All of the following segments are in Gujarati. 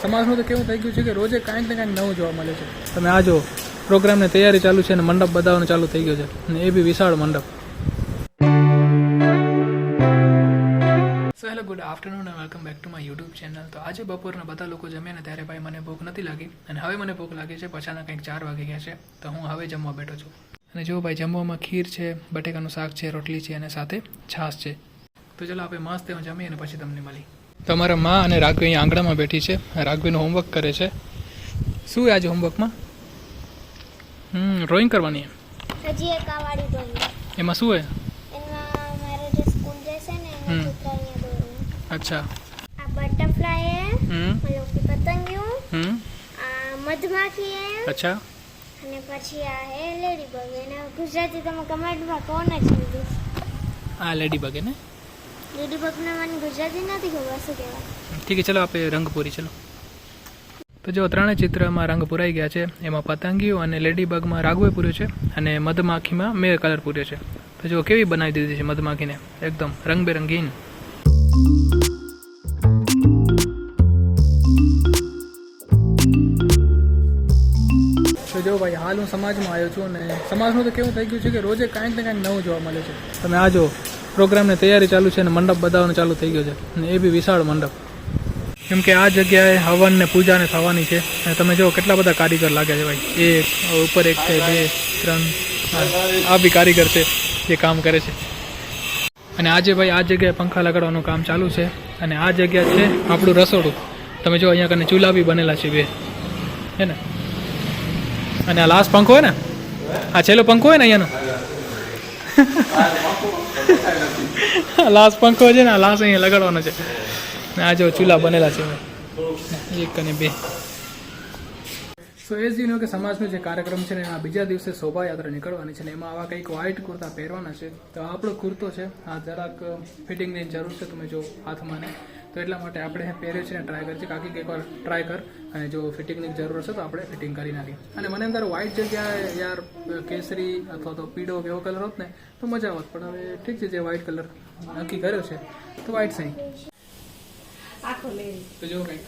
સમાજનું તો કેવું થઈ ગયું છે કે રોજે કાંઈક ને કાંઈક નવું જોવા મળે છે. તમે આ જો પ્રોગ્રામની તૈયારી ચાલુ છે અને મંડપ બધાવવાનું ચાલુ થઈ ગયો છે, અને એ બી વિશાળ મંડપ. So hello, good afternoon and welcome back to my YouTube channel. તો આજે બપોરના બધા લોકો જમ્યા ને ત્યારે ભાઈ મને ભૂખ નથી લાગી, અને હવે મને ભૂખ લાગી છે. પછાના કંઈક 4 વાગી ગયા છે, તો હું હવે જમવા બેઠો છું. અને જો ભાઈ જમવામાં ખીર છે, બટેકાનું શાક છે, રોટલી છે અને સાથે છાશ છે. તો ચલો આપણે મસ્ત એમાં જમીએ અને પછી તમને મળી. તમારા માં અને રાઘવી અહીંયા આંગણામાં બેઠી છે. રાઘવીનું હોમવર્ક કરે છે. શું આજે હોમવર્કમાં? ડ્રોઈંગ કરવાની. હજી એક આવાડી ડ્રોઈંગ. એમાં શું હોય? એમાં મારે જે સ્કૂલ જશે ને એનું ચિત્ર અહીંયા દોરવું. અચ્છા. આ બટરફ્લાય હે, મતલબ કે પતંગિયું, આ મધમાખી હે, અચ્છા. અને પછી આ હે લેડીબગ. એને ગુજરાતી તમે કમેન્ટમાં કહો ને જલ્દી. આ લેડીબગ હે ને? લેડીબગને મને ગુજરાતી નથી ખબર શું કહેવાય. ઠીક છે, ચલો આપણે રંગ પૂરી. ચલો તો જો ત્રણેય ચિત્રમાં રંગ પૂરાઈ ગયા છે. એમાં પતંગિયું અને લેડીબગમાં રાઘવે પૂર્યો છે, અને મધમાખીમાં મેં કલર પૂર્યો છે. તો જો કેવી બનાવી દીધી છે મધમાખીને, એકદમ રંગબેરંગીન. તો જો ભાઈ હાલ હું સમાજમાં આવ્યો છું, અને સમાજનું તો કેવું થઈ ગયું છે કે રોજે કાંઈક ને કાંઈક નવું જોવા મળે છે. તમે આ જો પ્રોગ્રામની તૈયારી ચાલુ છે અને મંડપ બધાવવાનું ચાલુ થઈ ગયો છે, અને એ બી વિશાળ મંડપ. કેમ કે આ જગ્યાએ હવન ને પૂજાને થવાની છે, અને તમે જો કેટલા બધા કારીગર લાગ્યા છે ભાઈ. એક ઉપર એક છે, 2 3 આ બી કારીગર છે જે કામ કરે છે. અને આજે ભાઈ આ જગ્યાએ પંખા લગાડવાનું કામ ચાલુ છે, અને આ જગ્યા છે આપણું રસોડું. તમે જો અહીંયા કને ચૂલા બી બનેલા છે 2, હે ને? અને આ લાસ્ટ પંખો હોય ને, આ છેલ્લો પંખો હોય ને અહીંયાનો, લાસ્ટ પંખો છે ને, આ લાસ્ટ અહીંયા લગાડવાનો છે. આ જો ચૂલા બનેલા છે 1 અને 2. સો એ જ દિનો કે સમાજનો જે કાર્યક્રમ છે ને એના બીજા દિવસે શોભાયાત્રા નીકળવાની છે, ને એમાં આવા કંઈક વ્હાઇટ કુર્તા પહેરવાના છે. તો આપણો કુર્તો છે, આ જરાક ફિટિંગની જરૂર છે, તમે જો હાથમાં ને, તો એટલા માટે આપણે પહેર્યો છે ને ટ્રાય કરીએ. કાકી એકવાર ટ્રાય કર, અને જો ફિટિંગની જરૂર હશે તો આપણે ફિટિંગ કરી નાખીએ. અને મને એમ તારો વ્હાઇટ જગ્યાએ યાર કેસરી અથવા તો પીળો એવો કલર હોત ને તો મજા આવત, પણ હવે ઠીક છે, જે વ્હાઇટ કલર નક્કી કર્યો છે તો વ્હાઇટ સહી. તો જો કંઈક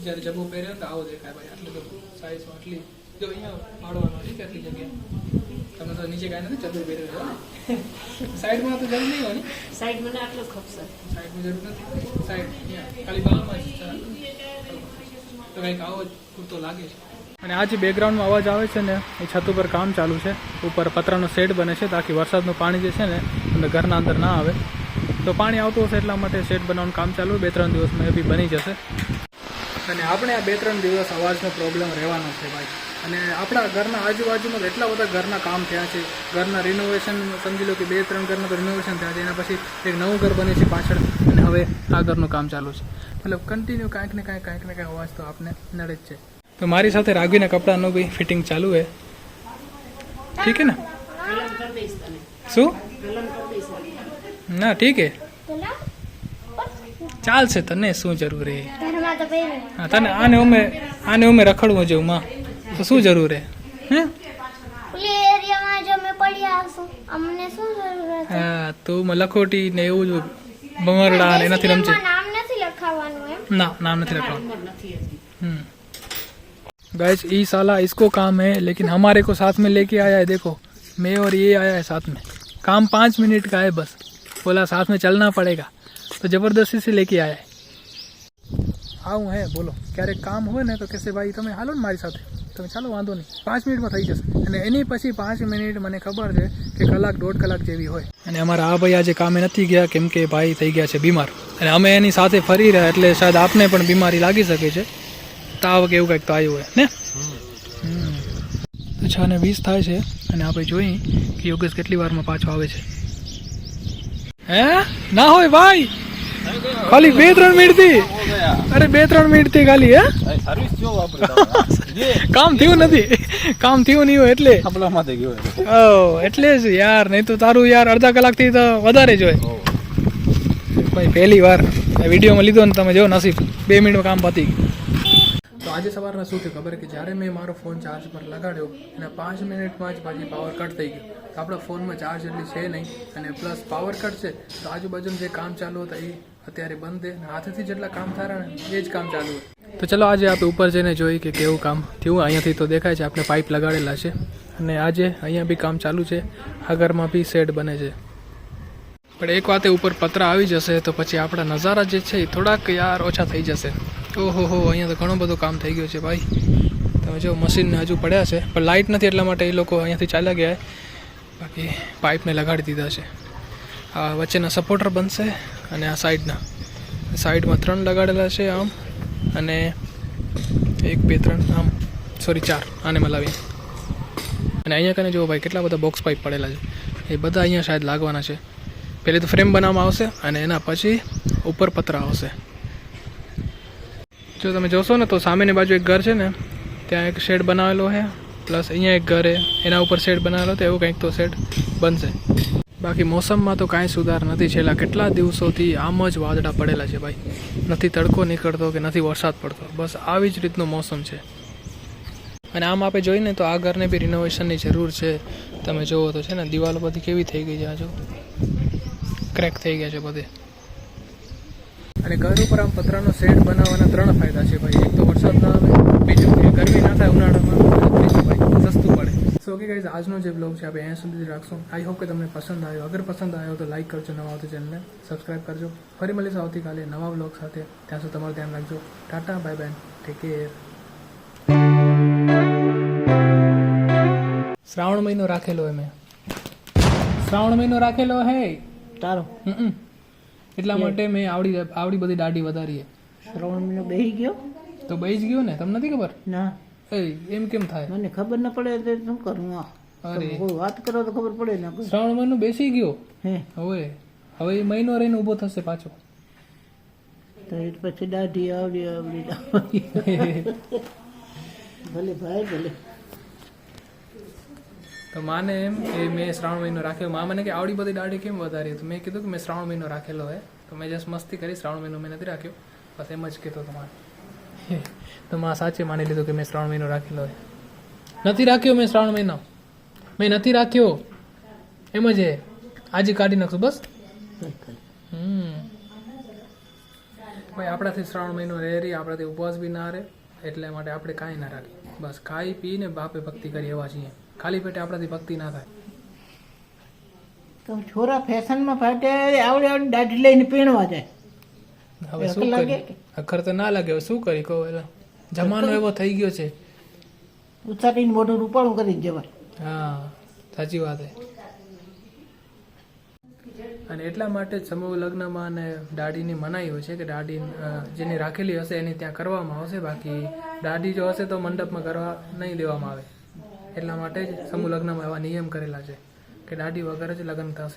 જ્યારે જબ્બો પહેર્યો ને તો આવો દેખાય ભાઈ. આટલું તો સાઈઝમાં આટલી જો અહીંયા પાડવાનો છે, કેટલી જગ્યાએ. તમે તો નીચે કાંઈ નથી, ચદ્દર પહેર્યો છો. સાઈડમાં તો જરૂર નહીં હોય ને, સાઈડમાં આટલો ખપશે. સાઈડમાં જરૂર નથી, સાઈડ ખાલી બામાં જ તો કંઈક આવો જ પૂરતો લાગે છે. અને આ જે બેકગ્રાઉન્ડમાં અવાજ આવે છે ને, એ છત ઉપર કામ ચાલુ છે. ઉપર પતરાનો શેડ બને છે તાકી વરસાદનું પાણી જે છે ને અંદર ઘરના અંદર ના આવે. તો પાણી આવતું હશે એટલા માટે શેડ બનાવવાનું કામ ચાલુ. 2-3 દિવસમાં એ બી બની જશે. અને આપણે આ 2-3 દિવસ અવાજનો પ્રોબ્લેમ રહેવાનો છે ભાઈ. અને આપણા ઘરના આજુબાજુમાં એટલા બધા ઘરના કામ થયા છે. ઘરના રિનોવેશન સમજી લો કે 2-3 ઘરના તો રિનોવેશન થયા છે. એના પછી એક નવું ઘર બને છે પાછળ, અને હવે આ ઘરનું કામ ચાલુ છે. મતલબ કન્ટિન્યુ કાંઈક ને કાંઈક અવાજ તો આપને નડે જ છે. તો મારી સાથે રાઘવીના કપડાનું બી ફિટિંગ ચાલુ છે. ઠીક હે ને? શું? ના ઠીક હે, ચાલશે. તને શું જરૂર હે? હા, તને આને ઉમે રખડવું જેવું માં તો શું જરૂર હે? હા, તું લખોટી ને એવું જ ભમરડા ને એનાથી રમશે. ના, નામ નથી લખવાનું. गाइस ये साला इसको काम है, लेकिन हमारे को साथ में लेके आया है. देखो मैं और ये आया है साथ में. काम 5 मिनट का है बस. बोला साथ में चलना पड़ेगा, तो जबरदस्ती से लेके आया है. આવું હે બોલો. ક્યારેક કામ હોય ને તો કહેશે ભાઈ તમે હાલો ને મારી સાથે, તમે ચાલો વાંધો નહીં, 5 મિનિટમાં થઈ જશે. અને એની પછી 5 મિનિટ મને ખબર છે કે કલાક 1.5 કલાક જેવી હોય. અને અમારા આ ભાઈ આજે કામે નથી ગયા કેમ કે ભાઈ થઈ ગયા છે બીમાર, અને અમે એની સાથે ફરી રહ્યા એટલે શાયદ આપને પણ બીમારી લાગી શકે છે. તાવ કે એવું કંઈક તો આવ્યું હોય ને. તો 6:20 થાય છે, અને આપણે જોઈએ કે યોગેશ કેટલી વારમાં પાછો આવે છે. હે ના હોય ભાઈ, ખાલી 2-3 મિનિટ થી. અરે 2-3 મિનિટ થી ખાલી. હે કામ થયું નથી, કામ થયું નહીં હોય એટલે એટલે જ યાર. નહીં તો તારું યાર અડધા કલાક થી તો વધારે જ હોય ભાઈ. પહેલી વાર વિડીયોમાં લીધો ને તમે જો નસીબ, 2 મિનિટમાં કામ પતી ગયું. તો આજે સવારના શું થયું ખબર કે જ્યારે મેં મારો ફોન ચાર્જ પર લગાડ્યો અને 5 મિનિટમાં જ પાછી પાવર કટ થઈ ગયો. તો આપણા ફોનમાં ચાર્જ એટલી છે નહીં, અને પ્લસ પાવર કટ છે તો આજુબાજુનું જે કામ ચાલુ હતા એ અત્યારે બંધ છે. હાથેથી જેટલા કામ થયા ને એ જ કામ ચાલુ હોય. તો ચલો આજે આપણે ઉપર જઈને જોઈએ કે કેવું કામ થયું. અહીંયાથી તો દેખાય છે આપણે પાઇપ લગાડેલા છે અને આજે અહીંયા બી કામ ચાલુ છે. આગળમાં બી શેડ બને છે. પણ એક વાતે ઉપર પતરા આવી જશે તો પછી આપણા નજારા જે છે એ થોડાક યાર ઓછા થઈ જશે. ઓહો હો, અહીંયા તો ઘણું બધું કામ થઈ ગયું છે ભાઈ. તમે જો મશીનને હજુ પડ્યા છે પણ લાઇટ નથી એટલા માટે એ લોકો અહીંયાથી ચાલ્યા ગયા. બાકી પાઇપને લગાડી દીધા છે. આ વચ્ચેના સપોર્ટર બનશે અને આ સાઈડમાં 3 લગાડેલા છે આમ, અને 1 2 3 આમ, સોરી 4 આને મલાવી. અને અહીંયા કને જુઓ ભાઈ કેટલા બધા બોક્સ પાઇપ પડેલા છે. એ બધા અહીંયા શાયદ લાગવાના છે. પહેલી તો ફ્રેમ બનાવવામાં આવશે અને એના પછી ઉપર પતરા આવશે. જો તમે જોશો ને તો સામેની બાજુ એક ઘર છે ને, ત્યાં એક શેડ બનાવેલો છે, પ્લસ અહીંયા એક ઘર છે એના ઉપર શેડ બનાવેલો, તો એવું કંઈક તો શેડ બનશે. બાકી મોસમમાં તો કાંઈ સુધાર નથી. છેલ્લા કેટલા દિવસોથી આમ જ વાદળા પડેલા છે ભાઈ. નથી તડકો નીકળતો કે નથી વરસાદ પડતો, બસ આવી જ રીતનું મોસમ છે. અને આમ આપણે જોઈને તો આ ઘરને બી રિનોવેશનની જરૂર છે. તમે જુઓ તો છે ને દિવાલો બધી કેવી થઈ ગઈ છે, આ જો ક્રેક થઈ ગયા છે બધે. અને ઘર ઉપર આમ પતરાનો શેડ બનાવવાના 3 ફાયદા છે ભાઈ. એક તો વરસાદ ના આવે, બીજું કે ગરમી ના થાય ઉનાળામાં, અને ત્રીજું ભાઈ સસ્તું પડે. સો ઓકે ગાઈઝ, આજનો જે બ્લોગ છે આપણે અહીંયા સુધી રાખશું. આઈ હોપ કે તમને પસંદ આવ્યો. અગર પસંદ આવ્યો તો લાઈક કરજો, નવા આવતી ચેનલને સબસ્ક્રાઈબ કરજો. ફરી મળીશું આવતીકાલે નવા બ્લોગ સાથે. ત્યાં સુધી તમારું ધ્યાન રાખજો. Tata, bye bye, take care. Shravan મહિનો રાખેલો હે મેં. શ્રાવણ મહિનો રાખેલો હે તારો એટલા માટે મેં આવડી બધી દાઢી વધારી. શ્રવણ મહિનો બેહી ગયો તો બેસી ગયો ને, તમને નથી ખબર? ના, એમ કેમ થાય? મને ખબર ન પડે તો શું કરું? અરે કોઈ વાત કરો તો ખબર પડે ને. શ્રાવણ મહિનો બેસી ગયો. હે હવે એ મહિનો રહીને ઊભો થશે પાછો. તો એ પછી દાઢી આવડી ભલે ભાઈ ભલે. તો માને એમ કે મેં શ્રાવણ મહિનો રાખ્યો. મા મને કે આવડી બધી દાઢી કેમ વધારી? તો મેં કીધું કે મેં શ્રાવણ મહિનો રાખેલો હે. તો મેં જસ્ટ મસ્તી કરી, શ્રાવણ મહિનો મેં નથી રાખ્યો, બસ એમ જ કીધું તમારે. તો માં સાચે માની લીધું કે મેં શ્રાવણ મહિનો રાખેલો હે. નથી રાખ્યો મેં શ્રાવણ મહિનો, મેં નથી રાખ્યો. એમ જ હે, આજે કાઢી નાખશું બસ. ભાઈ આપણાથી શ્રાવણ મહિનો રહે, આપણાથી ઉપવાસ બી ના રહે, એટલે માટે આપણે કાંઈ ના રાખીએ. બસ ખાઈ પીને બાપે ભક્તિ કરી એવા છીએ. ખાલી પેટે આપણાથી ભક્તિ ના થાય. તો છોરા ફેશનમાં ફાટે આવડી દાઢી લઈને પીણવા જાય. હવે શું કરી? અખર તો ના લાગે. હવે શું કરી કહો? જમાનો એવો થઈ ગયો છે. ઉછાટીને મોઢું રૂપાળું કરી જવાય. હા, સાચી વાત છે. અને એટલા માટે જ સમૂહ લગ્નમાં અને દાઢીની મનાઈ હોય છે કે દાઢી જેની રાખેલી હશે એની ત્યાં કરવામાં આવશે. બાકી દાઢી જો હશે તો મંડપમાં કરવા નહીં દેવામાં આવે. એટલા માટે જ સમૂહ લગ્નમાં એવા નિયમ કરેલા છે કે દાઢી વગર જ લગ્ન થશે.